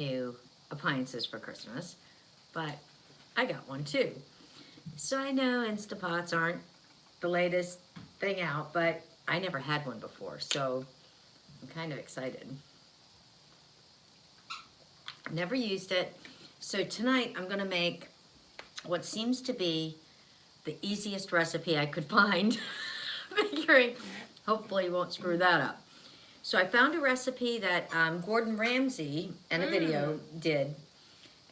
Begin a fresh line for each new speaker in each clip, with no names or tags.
new appliances for Christmas, but I got one too. So I know Instapots aren't the latest thing out, but I never had one before, so I'm kind of excited. Never used it. So tonight I'm gonna make what seems to be the easiest recipe I could find, figuring hopefully won't screw that up. So I found a recipe that Gordon Ramsay in a video did.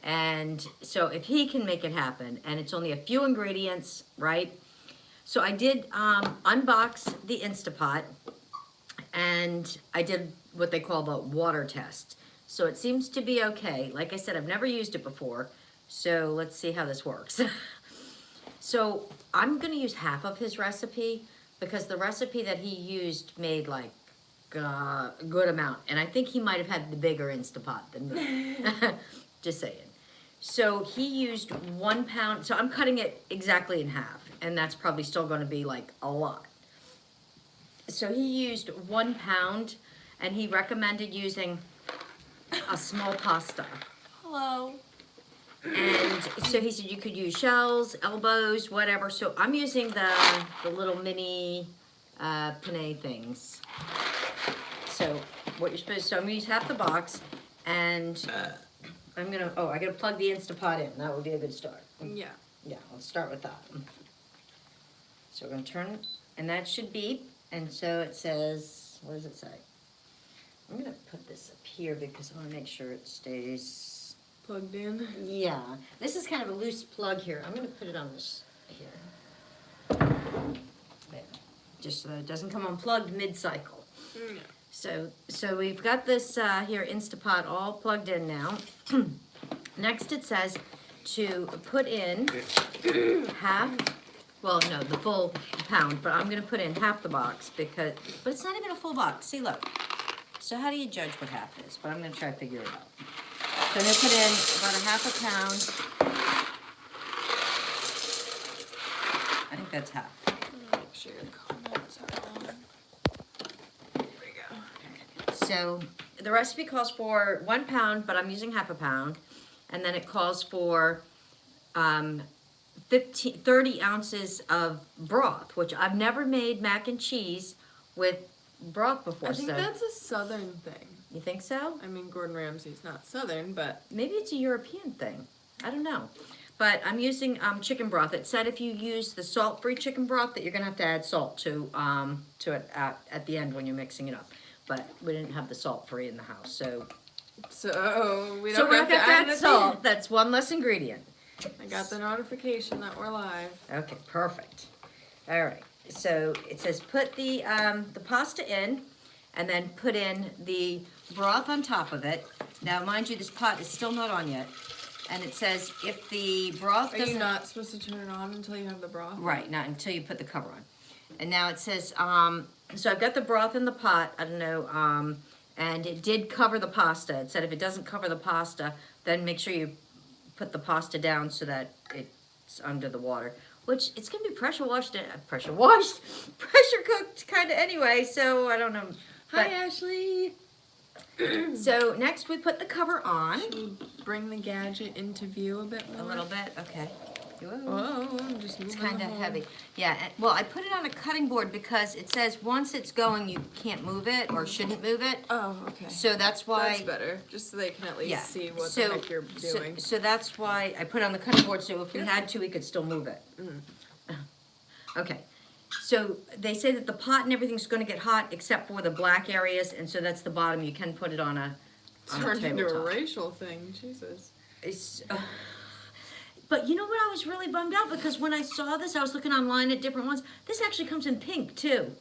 And so if he can make it happen, and it's only a few ingredients, right? So I did unbox the Instapot, and I did what they call the water test. So it seems to be okay. Like I said, I've never used it before, so let's see how this works. So I'm gonna use half of his recipe because the recipe that he used made like a good amount, and I think he might have had the bigger Instapot than me. Just saying. So he used 1 pound, so I'm cutting it exactly in half, and that's probably still gonna be like a lot. So he used 1 pound, and he recommended using a small pasta.
Hello.
And so he said you could use shells, elbows, whatever. So I'm using the little mini penne things. So what you're supposed to, so I'm gonna use half the box, and I gotta plug the Instapot in. That would be a good start.
Yeah.
Yeah, let's start with that. So we're gonna turn it, and that should beep. And so it says, what does it say? I'm gonna put this up here because I wanna make sure it stays.
Plugged in.
Yeah, this is kind of a loose plug here. I'm gonna put it on this here. There. Just so that it doesn't come unplugged mid-cycle.
Yeah.
So we've got this here Instapot all plugged in now. Next it says to put in half, well no, the full pound, but I'm gonna put in half the box but it's not even a full box. See, look. So how do you judge what half is? But I'm gonna try to figure it out. So I'm gonna put in about a half a pound. I think that's half.
Make sure your comments are on. There we go.
So the recipe calls for 1 pound, but I'm using half a pound. And then it calls for 30 ounces of broth, which I've never made mac and cheese with broth before.
I think that's a southern thing.
You think so?
I mean, Gordon Ramsay's not southern, but
Maybe it's a European thing. I don't know. But I'm using chicken broth. It said if you use the salt-free chicken broth that you're gonna have to add salt to it at the end when you're mixing it up. But we didn't have the salt-free in the house, so
we
so
don't
we're
have
not
to
gonna
add
add salt. That's one less ingredient.
I got the notification that we're live.
Okay, perfect. All right. So it says put the pasta in, and then put in the broth on top of it. Now, mind you, this pot is still not on yet, and it says if the broth
Are
doesn't.
you not supposed to turn it on until you have the broth?
Right, not until you put the cover on. And now it says, so I've got the broth in the pot, I don't know, and it did cover the pasta. It said if it doesn't cover the pasta, then make sure you put the pasta down so that it's under the water. Which, it's gonna be pressure pressure cooked kind of anyway, so I don't know.
Hi,
But-
Ashley.
So next we put the cover on.
Should we bring the gadget into view a bit more?
A little bit, okay. Whoa.
Whoa, I'm just moving
It's kind
the
of
whole-
heavy. Yeah, well, I put it on a cutting board because it says once it's going, you can't move it or shouldn't move it.
Oh, okay.
So that's why.
That's better, just so they can at least
Yeah.
see what
So-
the heck you're doing.
So that's why I put it on the cutting board, so if we had to, we could still move it. Okay, so they say that the pot and everything's gonna get hot except for the black areas, and so that's the bottom. You can put it on a
Turned into a
tabletop.
racial thing, Jesus.
It's, but you know what? I was really bummed out because when I saw this, I was looking online at different ones. This actually comes in pink too.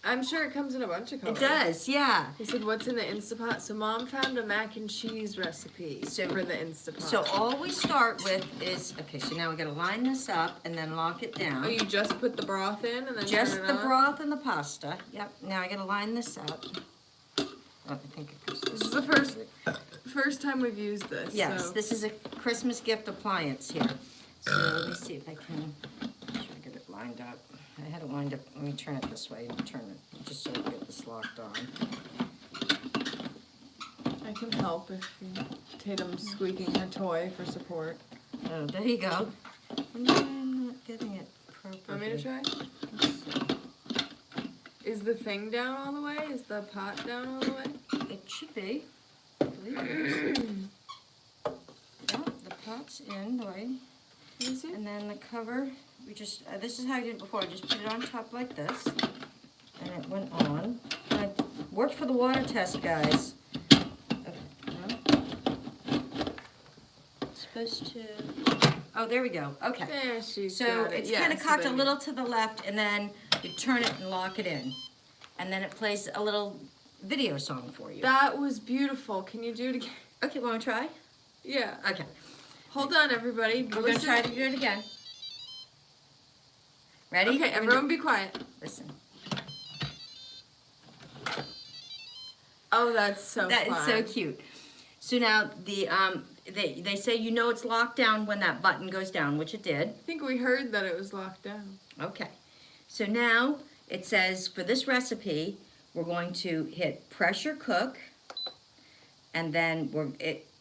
I'm sure it comes in a bunch of colors.
It does, yeah.
He said, what's in the Instapot? So Mom found a mac and cheese recipe for the Instapot.
So all we start with is, okay, so now we gotta line this up and then lock it down.
Oh, you just put the broth in and then
Just
turn it
the
on?
broth and the pasta. Yep, now I gotta line this up. Oh, I think it goes
This
this
is the first time we've used this.
Yes,
so.
this is a Christmas gift appliance here. So let me see if I can, try to get it lined up. I had it lined up, let me turn it this way and turn it, just so we get this locked on.
I can help if you... Tatum's squeaking her toy for support.
Oh, there you go. I'm not getting it properly.
Want me to try? Is the thing down all the way? Is the pot down all the way?
It should be. I believe it is. Yeah, the pot's in the way.
Is it?
And then the cover, we just, this is how I did it before. I just put it on top like this. And it went on. And I worked for the water test, guys. It's supposed to, oh, there we go. Okay.
There she's
So
got it.
it's
Yeah,
kind of
so
cocked a
then-
little to the left, and then you turn it and lock it in. And then it plays a little video song for you.
That was beautiful. Can you do it again?
Okay, want to try?
Yeah.
Okay.
Hold on, everybody.
We're going to try to do it again. Ready?
Okay, everyone be quiet.
Listen.
Oh, that's so
That is
fun.
so cute. So now the they say you know it's locked down when that button goes down, which it did.
I think we heard that it was locked down.
Okay. So now it says for this recipe we're going to hit pressure cook, and then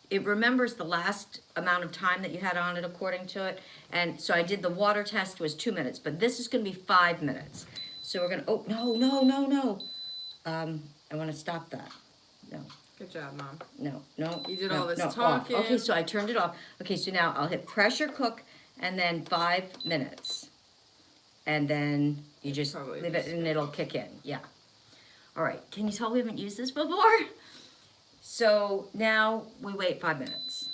it remembers the last amount of time that you had on it according to it. And so I did the water test was 2 minutes, but this is going to be 5 minutes. So we're going to, oh, no. I want to stop that. No,
Good job, Mom.
no.
You did
no,
all this
no, off.
talking.
Okay, so I turned it off. Okay, so now I'll hit pressure cook and then 5 minutes. And then you just
Probably
leave it
just-
and it'll kick in. Yeah. All right, can you tell we haven't used this before? So now we wait 5 minutes.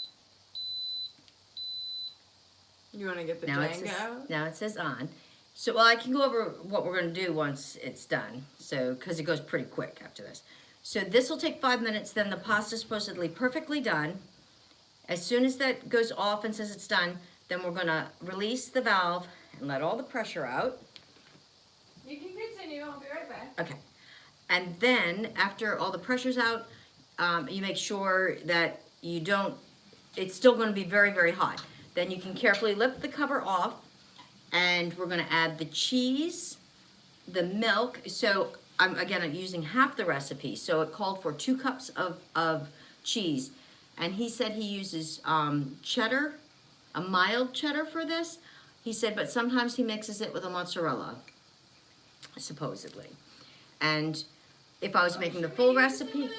You want to get the
Now it
Jenga
says,
out?
now it says on. So, well, I can go over what we're going to do once it's done. So, because it goes pretty quick after this. So this will take 5 minutes. Then the pasta's supposedly perfectly done. As soon as that goes off and says it's done, then we're going to release the valve and let all the pressure out.
You can continue. I'll be right back.
Okay. And then after all the pressure's out, you make sure that you don't, it's still going to be very, very hot. Then you can carefully lift the cover off, and we're going to add the cheese, the milk. So I'm using half the recipe. So it called for 2 cups of cheese. And he said he uses cheddar, a mild cheddar for this. He said, but sometimes he mixes it with a mozzarella, supposedly. And if I was making the full recipe,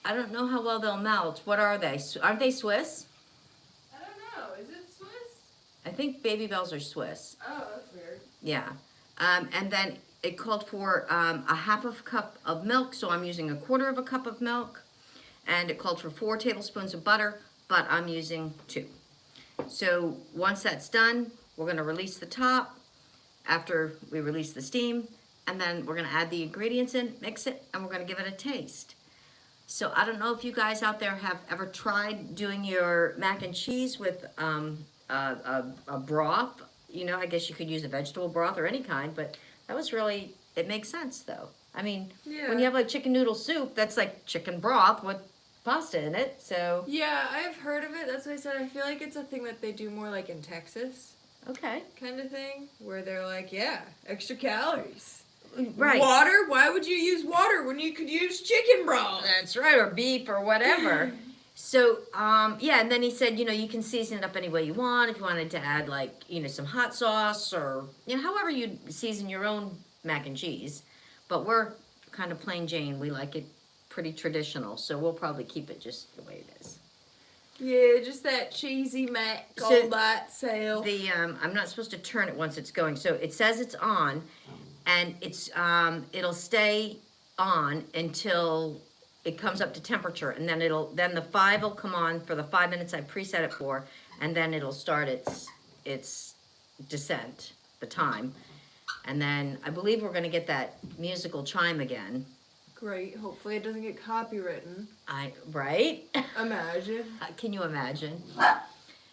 I don't know how well they'll melt. What are they? Aren't they Swiss?
I don't know. Is it Swiss?
I think Baby Bells are Swiss.
Oh, that's weird.
Yeah. And then it called for a half of a cup of milk, so I'm using 1/4 of a cup of milk. And it called for 4 tablespoons of butter, but I'm using 2. So once that's done, we're going to release the top after we release the steam, and then we're going to add the ingredients in, mix it, and we're going to give it a taste. So I don't know if you guys out there have ever tried doing your mac and cheese with a broth. You know, I guess you could use a vegetable broth or any kind, but that was really, it makes sense though. I mean, when you have like chicken noodle soup, that's like chicken broth with pasta in it, so.
Yeah, I've heard of it. That's what I said. I feel like it's a thing that they do more like in Texas
Okay.
kind of thing, where they're like, yeah, extra calories.
Right.
Water? Why would you use water when you could use chicken broth?
That's right, or beef or whatever. So, yeah, and then he said, you know, you can season it up any way you want. If you wanted to add, like, you know, some hot sauce or, you know, however you season your own mac and cheese. But we're kind of plain Jane. We like it pretty traditional, so we'll probably keep it just the way it is.
Yeah, just that cheesy mac
So,
on that sale.
The, I'm not supposed to turn it once it's going. So it says it's on, and it's, it'll stay on until it comes up to temperature, and then then the 5 will come on for the 5 minutes I preset it for, and then it'll start its descent, the time. And then I believe we're gonna get that musical chime again.
Great. Hopefully it doesn't get copywritten.
Right?
Imagine.
Can you imagine?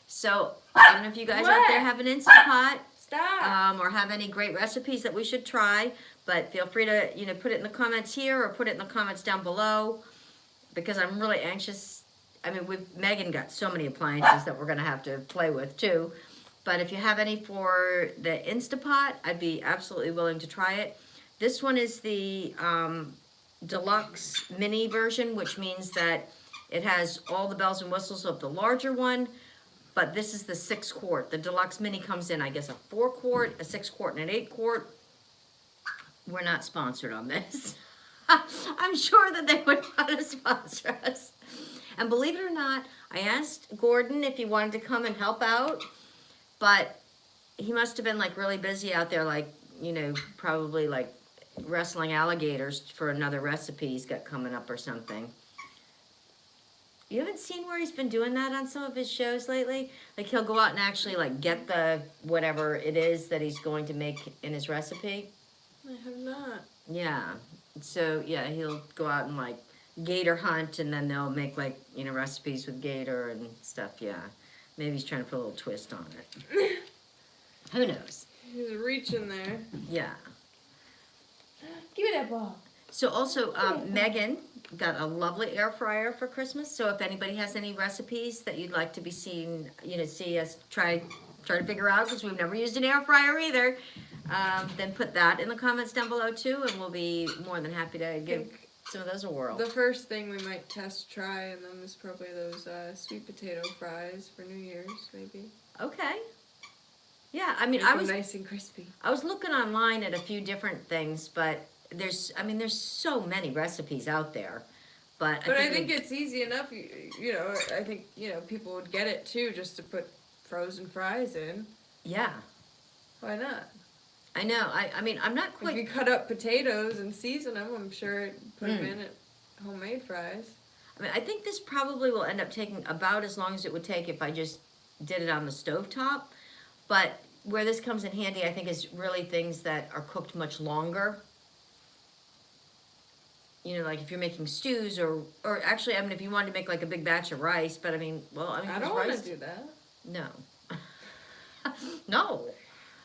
So, I don't know if you guys out there
What?
have an Instapot,
Stop.
or have any great recipes that we should try, but feel free to, you know, put it in the comments here or put it in the comments down below, because I'm really anxious. I mean, Megan got so many appliances that we're gonna have to play with too. But if you have any for the Instapot, I'd be absolutely willing to try it. This one is the deluxe mini version, which means that it has all the bells and whistles of the larger one, but this is the 6-quart. The deluxe mini comes in, I guess, a 4-quart, a 6-quart, and an 8-quart. We're not sponsored on this. I'm sure that they would want to sponsor us. And believe it or not, I asked Gordon if he wanted to come and help out, but he must have been like really busy out there, like, you know, probably like wrestling alligators for another recipe he's got coming up or something. You haven't seen where he's been doing that on some of his shows lately? Like he'll go out and actually like get the whatever it is that he's going to make in his recipe.
I have not.
Yeah. So yeah, he'll go out and like gator hunt, and then they'll make like, you know, recipes with gator and stuff. Yeah. Maybe he's trying to put a little twist on it. Who knows?
He's reaching there.
Yeah.
Give me that ball.
So also, Megan got a lovely air fryer for Christmas. So if anybody has any recipes that you'd like to be seen, you know, see us try to figure out, because we've never used an air fryer either, then put that in the comments down below too, and we'll be more than happy to give some of those a whirl.
The first thing we might try in them is probably those sweet potato fries for New Year's, maybe.
Okay. Yeah, I mean,
Make them nice and crispy.
I was looking online at a few different things, but there's so many recipes out there. But
I think it's easy enough. You know, I think, you know, people would get it too, just to put frozen fries in.
Yeah.
Why not?
I know. I mean, I'm not quite.
If you cut up potatoes and season them, I'm sure it'd put them in at homemade fries.
I mean, I think this probably will end up taking about as long as it would take if I just did it on the stovetop. But where this comes in handy, I think, is really things that are cooked much longer. You know, like if you're making stews, or actually, I mean, if you wanted to make like a big batch of rice, but I mean, well, I mean,
I don't want to do that.
No. No.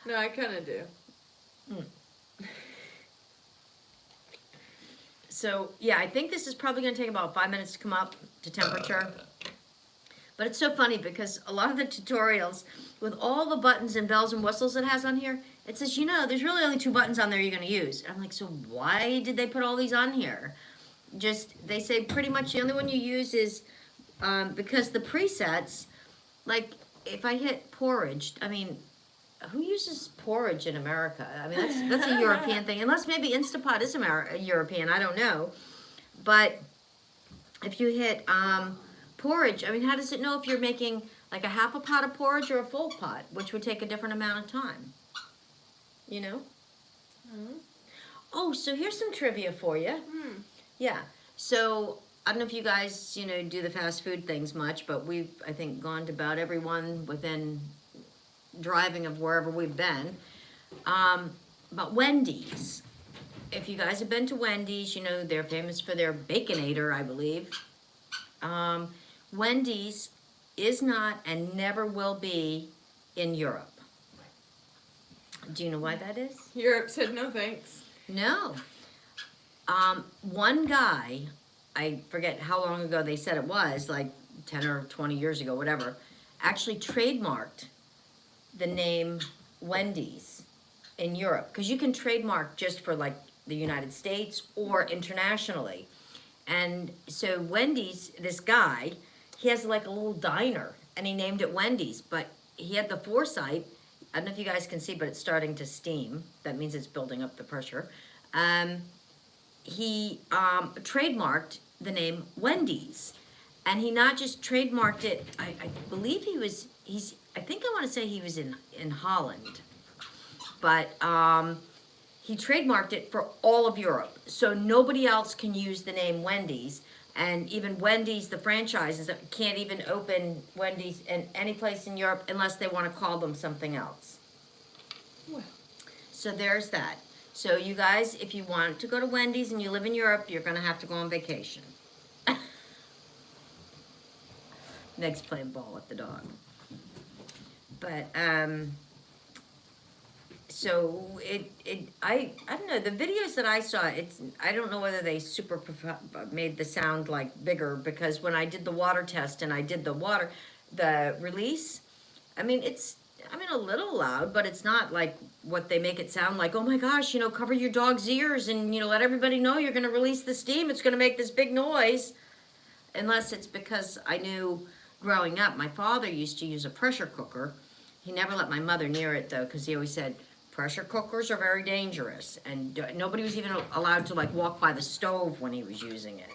No, I kind of do.
So, yeah, I think this is probably going to take about 5 minutes to come up to temperature. But it's so funny because a lot of the tutorials, with all the buttons and bells and whistles it has on here, it says, you know, there's really only 2 buttons on there you're going to use. And I'm like, so why did they put all these on here? They say pretty much the only one you use is, because the presets, like if I hit porridge, I mean, who uses porridge in America? I mean, that's a European thing. Unless maybe Instapot is European, I don't know. But if you hit porridge, I mean, how does it know if you're making like a half a pot of porridge or a full pot, which would take a different amount of time? You know?
Mm-hmm.
Oh, so here's some trivia for you. Yeah. So I don't know if you guys, you know, do the fast food things much, but we've, I think, gone to about everyone within driving of wherever we've been. But Wendy's. If you guys have been to Wendy's, you know, they're famous for their Baconator, I believe. Wendy's is not and never will be in Europe. Do you know why that is?
Europe said no thanks.
No. One guy, I forget how long ago they said it was, like 10 or 20 years ago, whatever, actually trademarked the name Wendy's in Europe. Because you can trademark just for like the United States or internationally. And so Wendy's, this guy, he has like a little diner and he named it Wendy's, but he had the foresight, I don't know if you guys can see, but it's starting to steam. That means it's building up the pressure. He trademarked the name Wendy's. And he not just trademarked it, I believe I think I want to say he was in Holland. But he trademarked it for all of Europe. So nobody else can use the name Wendy's. And even Wendy's, the franchises, can't even open Wendy's in any place in Europe unless they want to call them something else.
Well.
So there's that. So you guys, if you want to go to Wendy's and you live in Europe, you're going to have to go on vacation. Meg's playing ball with the dog. But, so I don't know, the videos that I saw, I don't know whether they made the sound like bigger, because when I did the water test and I did the release, I mean, I mean, a little loud, but it's not like what they make it sound like. Oh my gosh, you know, cover your dog's ears and, you know, let everybody know you're going to release the steam. It's going to make this big noise. Unless it's because I knew growing up, my father used to use a pressure cooker. He never let my mother near it, though, because he always said, pressure cookers are very dangerous. And nobody was even allowed to, like, walk by the stove when he was using it.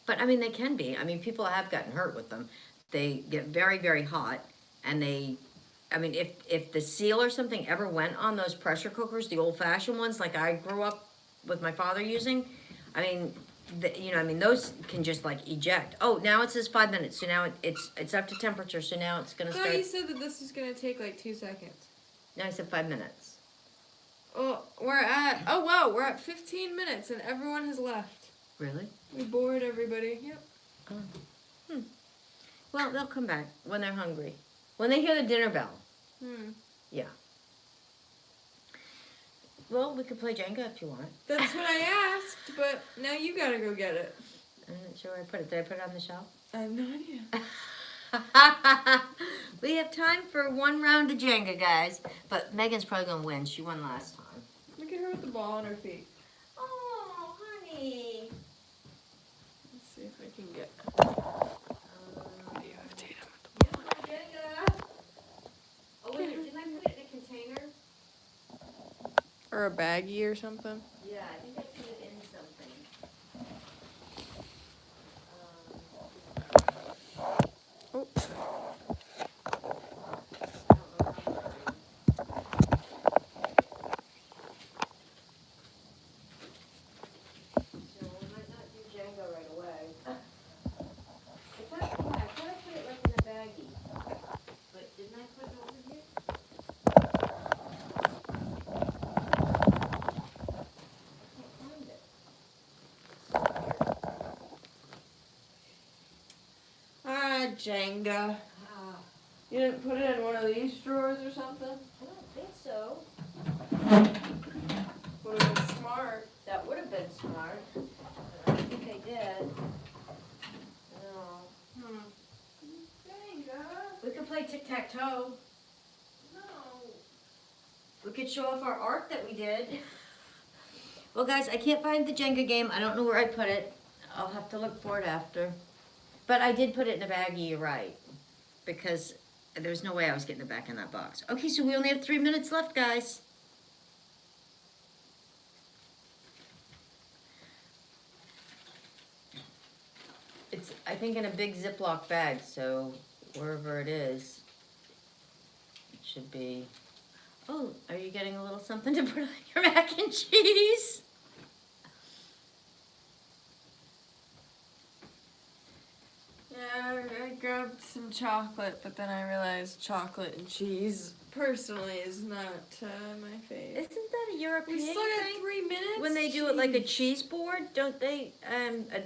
But, I mean, they can be. I mean, people have gotten hurt with them. They get very, very hot, and they, I mean, if the seal or something ever went on those pressure cookers, the old-fashioned ones, like I grew up with my father using, I mean, you know, I mean, those can just, like, eject. Oh, now it says 5 minutes, so now it's up to temperature, so now it's going to
I
start.
thought you said that this was going to take like 2 seconds.
No, I said 5 minutes.
Oh, we're at 15 minutes and everyone has left.
Really?
We bored everybody. Yep.
Oh. Well, they'll come back when they're hungry. When they hear the dinner bell. Yeah. Well, we could play Jenga if you want.
That's what I asked, but now you gotta go get it.
I'm not sure where I put it. Did I put it on the shelf?
I have no idea.
We have time for one round of Jenga, guys. But Megan's probably going to win. She won last time.
Look at her with the ball on her feet.
Oh, honey.
Let's see if I can get. You have Tatum with the ball.
Jenga. Oh, wait, didn't I put it in a container?
Or a baggie or something.
Yeah, I think I put it in something.
Oops. Jenga. You didn't put it in one of these drawers or something?
I don't think so.
Would have been smart.
That would have been smart. I don't think I did. No.
Jenga.
We could play tic-tac-toe.
No.
We could show off our art that we did. Well, guys, I can't find the Jenga game. I don't know where I put it. I'll have to look for it after. But I did put it in a baggie, you're right. Because there's no way I was getting it back in that box. Okay, so we only have 3 minutes left, guys. It's, I think, in a big Ziploc bag, so wherever it is, it should be... Oh, are you getting a little something to put on your mac and cheese?
Yeah, I grabbed some chocolate, but then I realized chocolate and cheese, personally, is not my fave.
Isn't that a European
We still got
thing?
3 minutes?
When they do it like a cheese board, don't they,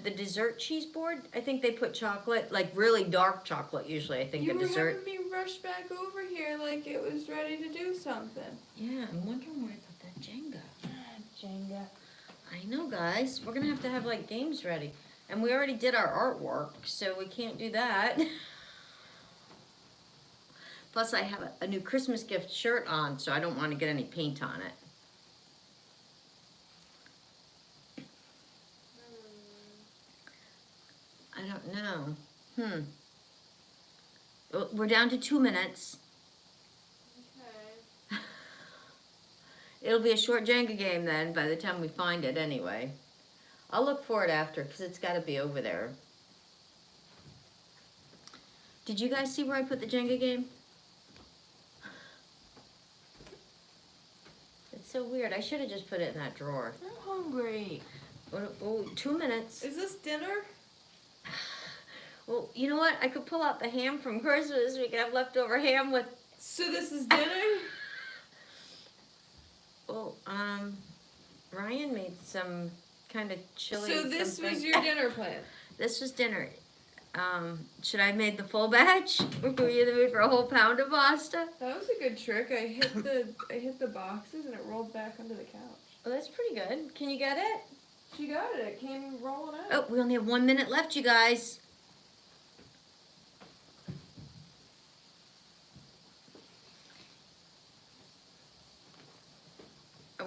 the dessert cheese board, I think they put chocolate, like really dark chocolate usually, I think,
You
a
were
dessert.
having me rush back over here like it was ready to do something.
Yeah, I'm wondering where I put that Jenga.
Jenga.
I know, guys. We're gonna have to have like games ready. And we already did our artwork, so we can't do that. Plus, I have a new Christmas gift shirt on, so I don't want to get any paint on it. I don't know. Well, we're down to 2 minutes.
Okay.
It'll be a short Jenga game then, by the time we find it anyway. I'll look for it after, because it's got to be over there. Did you guys see where I put the Jenga game? It's so weird. I should have just put it in that drawer.
I'm hungry.
Oh, 2 minutes.
Is this dinner?
Well, you know what? I could pull out the ham from Christmas. We could have leftover ham with...
So this is dinner?
Well, Ryan made some kind of chili.
So this
something.
was your dinner plan?
This was dinner. Should I have made the full batch? Or were you in the mood for a whole pound of pasta?
That was a good trick. I hit the boxes and it rolled back onto the couch.
Well, that's pretty good. Can you get it?
She got it. It came rolling out.
Oh, we only have 1 minute left, you guys.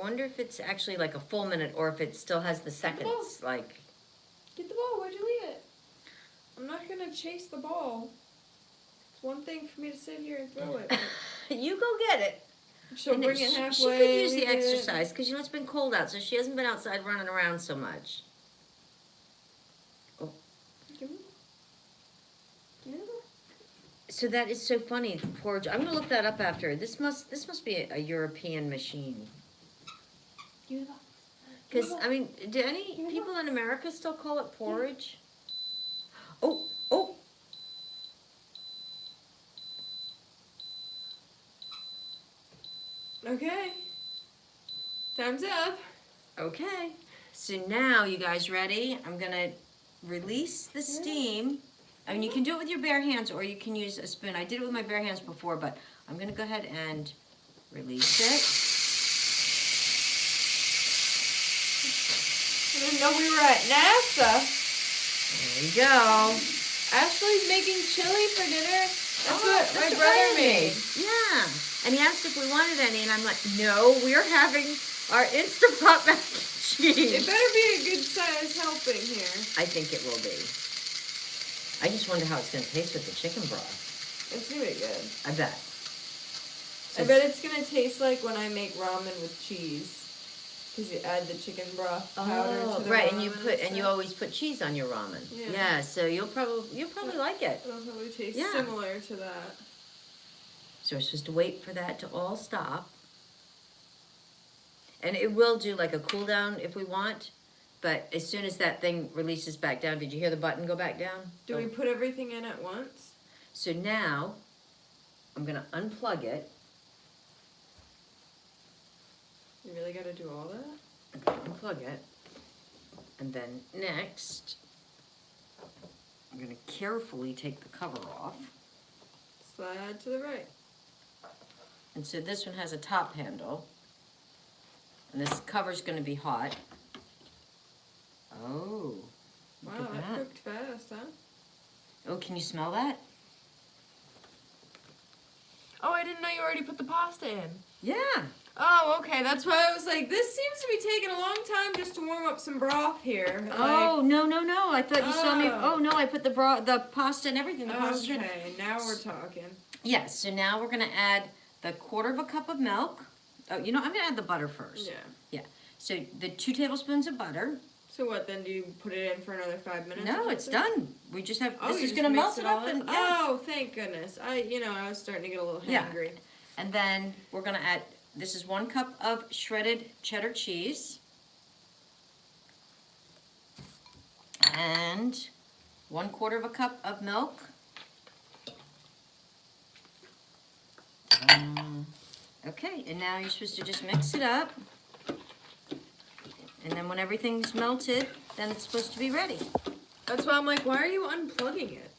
wonder if it's actually like a full minute or if it still has the seconds. Like,
Get the ball. Where'd you leave it? I'm not gonna chase the ball. It's one thing for me to sit here and throw it.
you go get it.
She'll
And
bring it halfway.
She could use the
leave it.
exercise because it's been cold out, so she hasn't been outside running around so much.
Give me the ball.
So that is so funny. Porridge. I'm gonna look that up after. This must be a European machine.
Give me the ball.
Because I mean, do any people in America still call it porridge? Oh, oh.
Okay. Time's up.
Okay. So now, you guys ready? I'm gonna release the steam. I mean, you can do it with your bare hands or you can use a spoon. I did it with my bare hands before, but I'm gonna go ahead and release it.
I didn't know we were at NASA.
There you go.
Ashley's making chili for dinner. That's what
that's
my
what
brother
Ryan
made.
Yeah. And he asked if we wanted any, and I'm like, no, we're having our Instapot mac and cheese.
It better be a good size helping here.
I think it will be. I just wonder how it's going to taste with the chicken broth.
It's gonna be good.
I bet.
I bet it's gonna taste like when I make ramen with cheese. Because you add the chicken broth powder to the
right,
ramen
and you
stuff.
always put cheese on your ramen.
Yeah.
So you'll probably like it.
It'll probably taste
Yeah.
similar to that.
So we're supposed to wait for that to all stop. And it will do like a cool down if we want. But as soon as that thing releases back down, did you hear the button go back down?
Do we put everything in at once?
So now, I'm gonna unplug it.
You really gotta do all that?
Unplug it. And then next, I'm gonna carefully take the cover off.
Slide to the right.
And so this one has a top handle. And this cover's gonna be hot. Oh, look
Wow,
at
that
that.
cooked fast, huh?
Oh, can you smell that?
Oh, I didn't know you already put the pasta in.
Yeah.
Oh, okay. That's why I was like, this seems to be taking a long time just to warm up some broth here.
Oh, no. I thought you saw me.
Oh.
Oh, no, I put the pasta and everything. The pasta's ready.
Okay, now we're talking.
Yes, so now we're going to add the 1/4 cup of milk. Oh, I'm going to add the butter first.
Yeah.
Yeah. So the 2 tablespoons of butter.
So what, then do you put it in for another 5 minutes?
No,
or
it's
something?
done. We just have,
Oh,
this
you
is
just
going to
mix
melt it
all
up.
in?
And, yeah.
Oh, thank goodness. I was starting to get a little
Yeah.
hangry.
And then we're going to add, this is 1 cup of shredded cheddar cheese. And 1/4 cup of milk. Okay, and now you're supposed to just mix it up. And then when everything's melted, then it's supposed to be ready.
That's why I'm like, why are you unplugging it?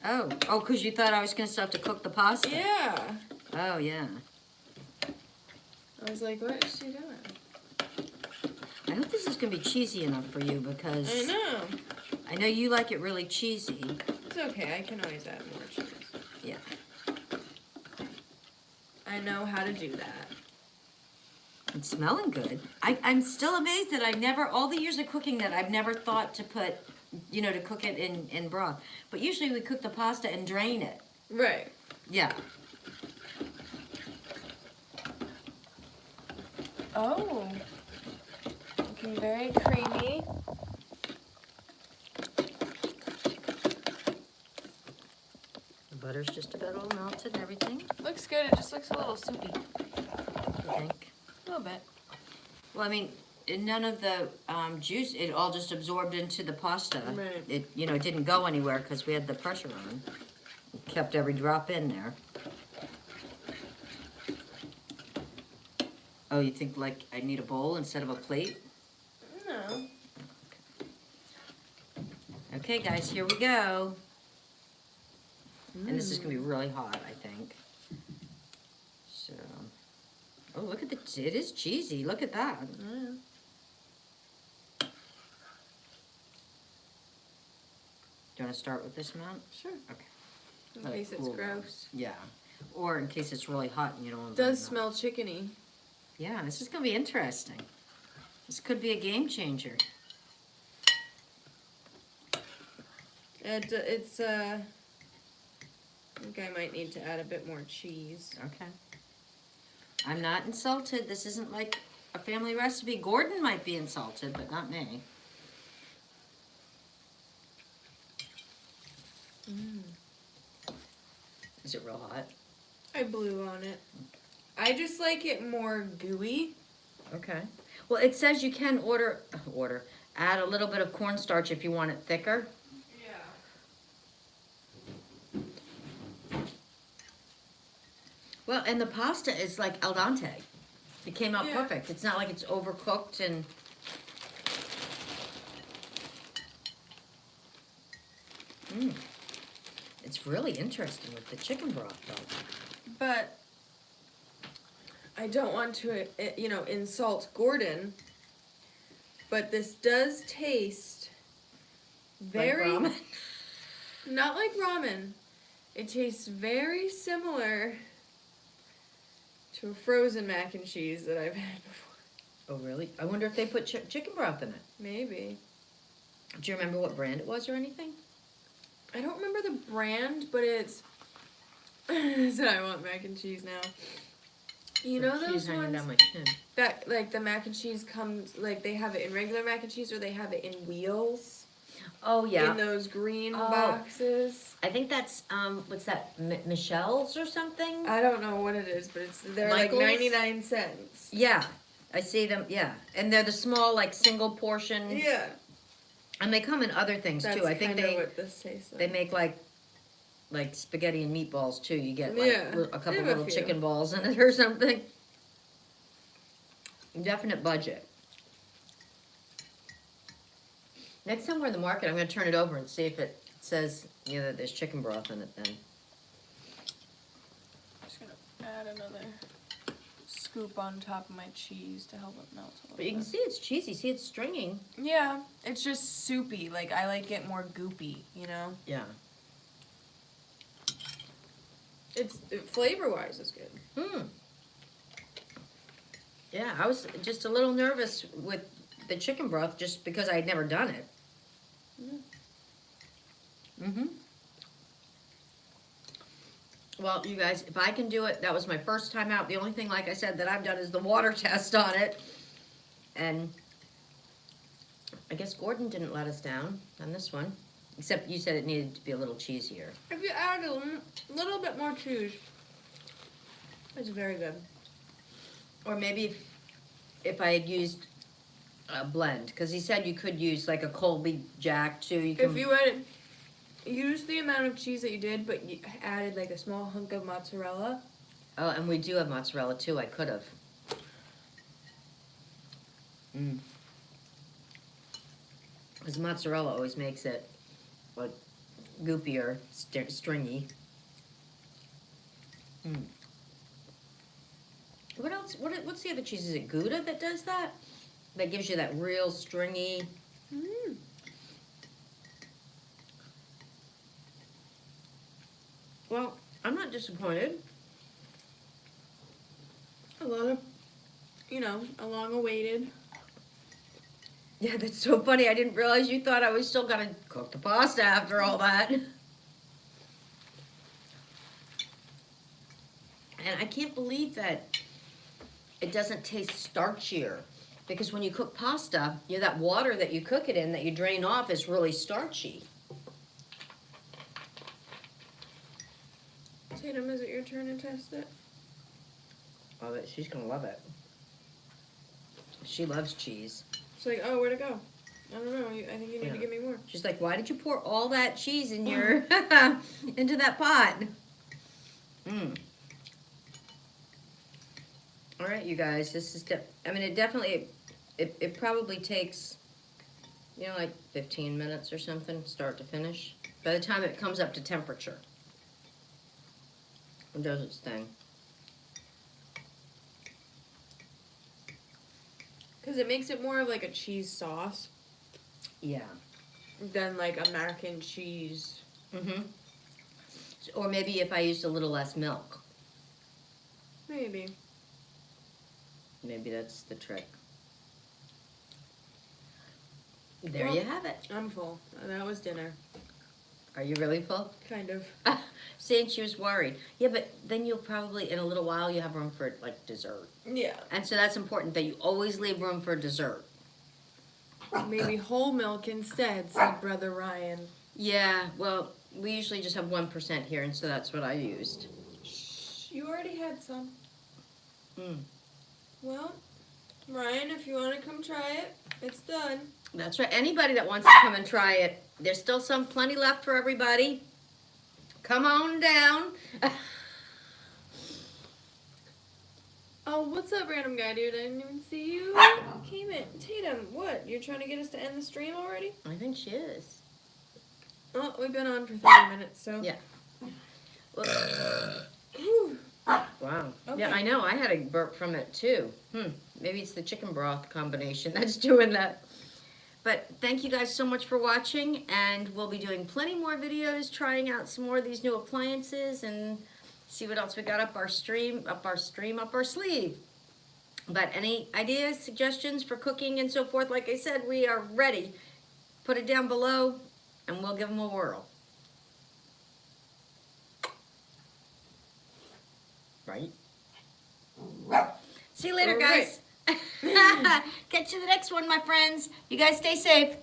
Oh, because you thought I was going to still have to cook the pasta.
Yeah.
Oh, yeah.
I was like, what is she doing?
I hope this is going to be cheesy enough for you because
I know.
you like it really cheesy.
It's okay. I can always add more cheese.
Yeah.
I know how to do that.
It's smelling good. I'm still amazed that all the years of cooking that I've never thought to put, to cook it in broth. But usually we cook the pasta and drain it.
Right.
Yeah.
Oh. Looking very creamy.
The butter's just about all melted and everything,
Looks good. It just looks a little soupy.
I think.
A little bit.
Well, I mean, none of the juice, it all just absorbed into the pasta.
Right.
It didn't go anywhere because we had the pressure on. It kept every drop in there. Oh, you think like I need a bowl instead of a plate?
No.
Okay, guys, here we go. And this is gonna be really hot, I think. So, oh, look at it is cheesy. Look at that.
Yeah.
Do you want to start with this amount?
Sure.
Okay.
In
Let it
case it's
cool down.
gross.
Yeah. Or in case it's really hot and you don't want
It
to.
does smell chickeny.
Yeah, this is going to be interesting. This could be a game changer.
It's I think I might need to add a bit more cheese.
Okay. I'm not insulted. This isn't like a family recipe. Gordon might be insulted, but not me. Is it real hot?
I blew on it. I just like it more gooey.
Okay. Well, it says you can add a little bit of cornstarch if you want it thicker.
Yeah.
Well, and the pasta is like al dente. It came out
Yeah.
perfect. It's not like it's overcooked and... It's really interesting with the chicken broth, though.
But I don't want to, insult Gordon. But this does taste very...
Like ramen?
Not like ramen. It tastes very similar to a frozen mac and cheese that I've had before.
Oh, really? I wonder if they put chicken broth in it.
Maybe.
Do you remember what brand it was or anything?
I don't remember the brand, but it's... I said I want mac and cheese now. You know those
hanging
ones
down my chin.
that, like, the mac and cheese comes, like, they have it in regular mac and cheese or they have it in wheels?
Oh, yeah.
In those green
Oh.
boxes?
I think that's, what's that, Michelle's or something?
I don't know what it is, but they're
Michael's?
like 99 cents.
Yeah, I see them, yeah. And they're the small, like, single portion.
Yeah.
And they come in other things,
That's
too. I think
kinda what this tastes like.
they make, like spaghetti and meatballs, too. You get, like,
Yeah,
a
they
couple
have a
little
few.
chicken balls in it or something. Definite budget. Next time we're in the market, I'm going to turn it over and see if it says, that there's chicken broth in it then.
I'm just gonna add another scoop on top of my cheese to help it melt a little
But you can
bit.
see it's cheesy. See, it's stringing.
Yeah, it's just soupy. Like, I like it more goopy, you know?
Yeah.
Flavor-wise, it's good.
Yeah, I was just a little nervous with the chicken broth just because I'd never done it. Well, you guys, if I can do it, that was my first time out. The only thing, like I said, that I've done is the water test on it. And I guess Gordon didn't let us down on this one. Except you said it needed to be a little cheesier.
If you add a little bit more cheese, it's very good.
Or maybe if I had used a blend. Because he said you could use like a Colby Jack too. You can,
If you had used the amount of cheese that you did, but you added like a small hunk of mozzarella.
Oh, and we do have mozzarella too. I could have. Because mozzarella always makes it like goopier, stringy. What else? What's the other cheese? Is it Gouda that does that? That gives you that real stringy. Well, I'm not disappointed.
A lot of, a long-awaited.
Yeah, that's so funny. I didn't realize you thought I was still gonna cook the pasta after all that. And I can't believe that it doesn't taste starchier. Because when you cook pasta, that water that you cook it in, that you drain off, is really starchy.
Tatum, is it your turn to test it?
Oh, she's gonna love it. She loves cheese.
She's like, oh, where'd it go? I don't know. I think you need to give me more.
She's like, why did you pour all that cheese in your into that pot? All right, you guys. This is it definitely it probably takes like 15 minutes or something, start to finish. By the time it comes up to temperature, it does its thing.
Because it makes it more of like a cheese sauce
Yeah.
than like a mac and cheese.
Or maybe if I used a little less milk.
Maybe.
Maybe that's the trick. There
Well,
you have it.
I'm full. That was dinner.
Are you really full?
Kind of.
See, and she was worried. Yeah, but then you'll probably, in a little while, you have room for, like, dessert.
Yeah.
And so that's important, that you always leave room for dessert.
Maybe whole milk instead, said Brother Ryan.
Yeah, well, we usually just have 1% here, and so that's what I used.
Shh, you already had some.
Mm.
Well, Ryan, if you want to come try it, it's done.
That's right. Anybody that wants to come and try it, there's still plenty left for everybody. Come on down.
Oh, what's up, random guy, dude? I didn't even see you. Came in. Tatum, what? You're trying to get us to end the stream already?
I think she is.
Oh, we've been on for 30 minutes, so.
Yeah.
Whew.
Wow.
Okay.
Yeah, I know. I had a burp from it too. Maybe it's the chicken broth combination that's doing that. But thank you guys so much for watching, and we'll be doing plenty more videos, trying out some more of these new appliances, and see what else we got up our sleeve. But any ideas, suggestions for cooking and so forth, like I said, we are ready. Put it down below, and we'll give them a whirl. Right? See you later,
All right.
guys. Catch you the next one, my friends. You guys stay safe.